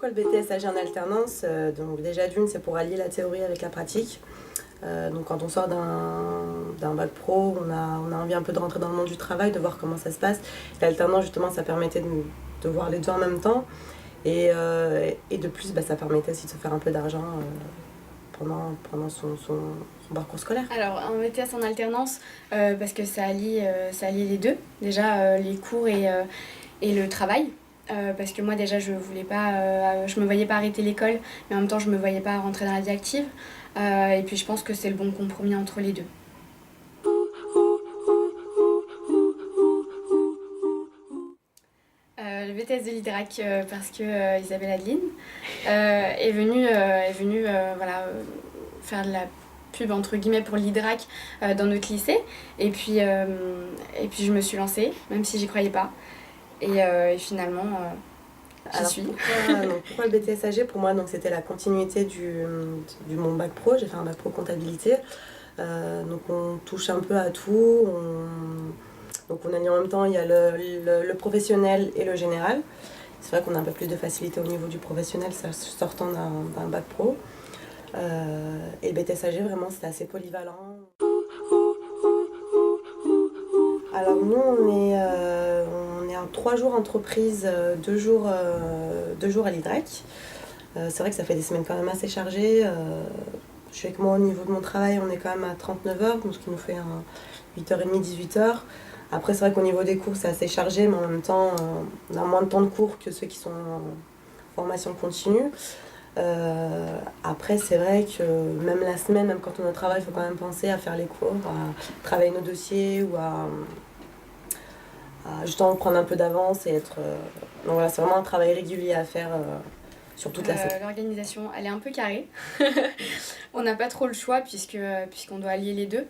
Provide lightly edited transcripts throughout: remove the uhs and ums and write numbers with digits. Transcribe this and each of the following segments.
pourquoi le BTS AG en alternance? Donc déjà d'une, c'est pour allier la théorie avec la pratique. Donc quand on sort d'un bac pro, on a envie un peu de rentrer dans le monde du travail, de voir comment ça se passe. L'alternance, justement, ça permettait de voir les deux en même temps. Et de plus, ça permettait aussi de se faire un peu d'argent pendant son parcours scolaire. Alors, un BTS en alternance, parce que ça allie les deux. Déjà, les cours et le travail. Parce que moi, déjà, je me voyais pas arrêter l'école, mais en même temps, je me voyais pas rentrer dans la vie active. Et puis, je pense que c'est le bon compromis entre les deux. Le BTS de l'Idrac, parce que Isabelle Adeline est venue faire de la pub entre guillemets pour l'Idrac dans notre lycée. Et puis je me suis lancée, même si j'y croyais pas. Et finalement, j'y suis. Pourquoi le BTS AG? Pour moi, c'était la continuité du mon bac pro. J'ai fait un bac pro comptabilité. Donc on touche un peu à tout. Donc on allie en même temps, il y a le professionnel et le général. C'est vrai qu'on a un peu plus de facilité au niveau du professionnel, sortant d'un bac pro. Et le BTS AG, vraiment, c'était assez polyvalent. Alors nous, on est en 3 jours entreprise, 2 jours à l'Idrac. C'est vrai que ça fait des semaines quand même assez chargées. Je sais que moi, au niveau de mon travail, on est quand même à 39 heures, donc ce qui nous fait 8h30, 18h. Après, c'est vrai qu'au niveau des cours, c'est assez chargé, mais en même temps, on a moins de temps de cours que ceux qui sont en formation continue. Après, c'est vrai que même la semaine, même quand on est au travail, il faut quand même penser à faire les cours, à travailler nos dossiers ou à justement prendre un peu d'avance et être... Donc voilà, c'est vraiment un travail régulier à faire sur toute la semaine. L'organisation, elle est un peu carrée. On n'a pas trop le choix puisqu'on doit allier les deux.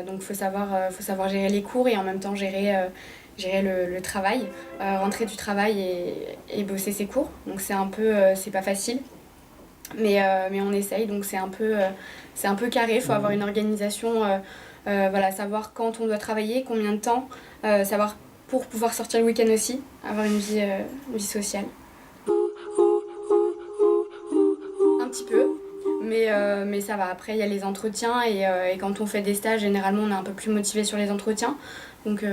Donc faut savoir gérer les cours et en même temps gérer le travail, rentrer du travail et bosser ses cours. Donc c'est pas facile, mais on essaye. Donc c'est un peu carré. Faut avoir une organisation, savoir quand on doit travailler, combien de temps, savoir pour pouvoir sortir le week-end aussi, avoir une vie sociale. Un petit peu. Mais ça va, après il y a les entretiens et quand on fait des stages, généralement on est un peu plus motivé sur les entretiens. Donc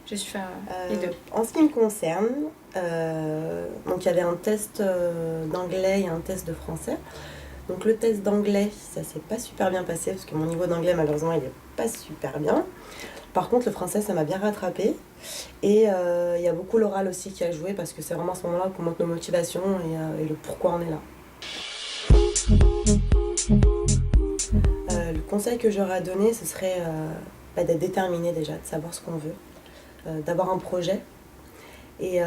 j'ai su faire les deux. En ce qui me concerne, donc il y avait un test d'anglais et un test de français. Donc le test d'anglais, ça s'est pas super bien passé parce que mon niveau d'anglais malheureusement il est pas super bien. Par contre le français ça m'a bien rattrapé. Et il y a beaucoup l'oral aussi qui a joué parce que c'est vraiment à ce moment-là qu'on montre nos motivations et le pourquoi on est là. Le conseil que j'aurais à donner, ce serait d'être déterminé déjà, de savoir ce qu'on veut, d'avoir un projet et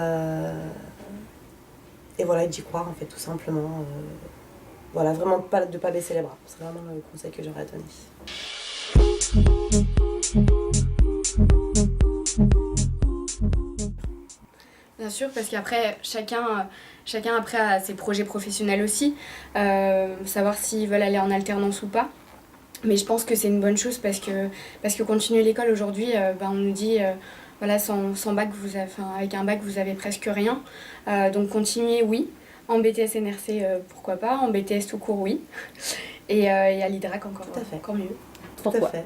voilà, d'y croire en fait tout simplement. Voilà, vraiment de pas baisser les bras. C'est vraiment le conseil que j'aurais à donner. Bien sûr, parce qu'après, chacun après a ses projets professionnels aussi, savoir s'ils veulent aller en alternance ou pas. Mais je pense que c'est une bonne chose parce que continuer l'école aujourd'hui, on nous dit sans bac avec un bac vous avez presque rien. Donc continuer oui, en BTS NRC pourquoi pas, en BTS tout court oui, et à l'Idrac encore mieux. Pourquoi ? Tout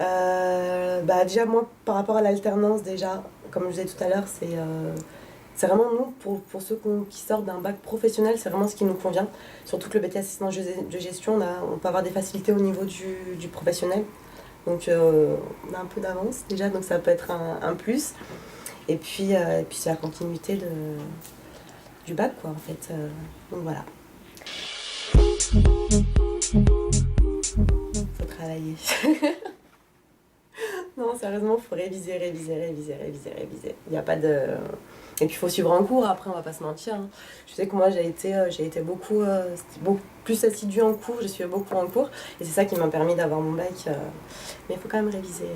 à fait. Déjà moi par rapport à l'alternance déjà, comme je disais tout à l'heure, c'est vraiment nous, pour ceux qui sortent d'un bac professionnel, c'est vraiment ce qui nous convient. Surtout que le BTS assistant de gestion, on peut avoir des facilités au niveau du professionnel. Donc on a un peu d'avance déjà, donc ça peut être un plus. Et puis c'est la continuité du bac, quoi, en fait. Donc voilà. Faut travailler. Non, sérieusement, faut réviser. Il n'y a pas de... Et puis il faut suivre en cours, après on va pas se mentir. Hein. Je sais que moi j'ai été beaucoup plus assidue en cours, j'ai suivi beaucoup en cours. Et c'est ça qui m'a permis d'avoir mon bac. Mais il faut quand même réviser.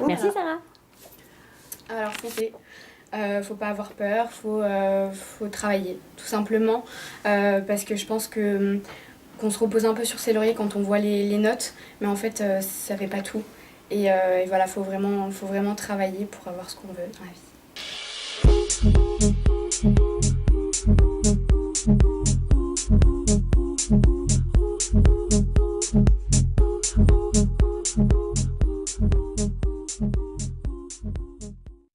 Merci Sarah. Alors foncez. Faut pas avoir peur, faut travailler, tout simplement. Parce que je pense qu'on se repose un peu sur ses lauriers quand on voit les notes. Mais en fait, ça fait pas tout. Et voilà, faut vraiment travailler pour avoir ce qu'on veut dans la vie. Ciao.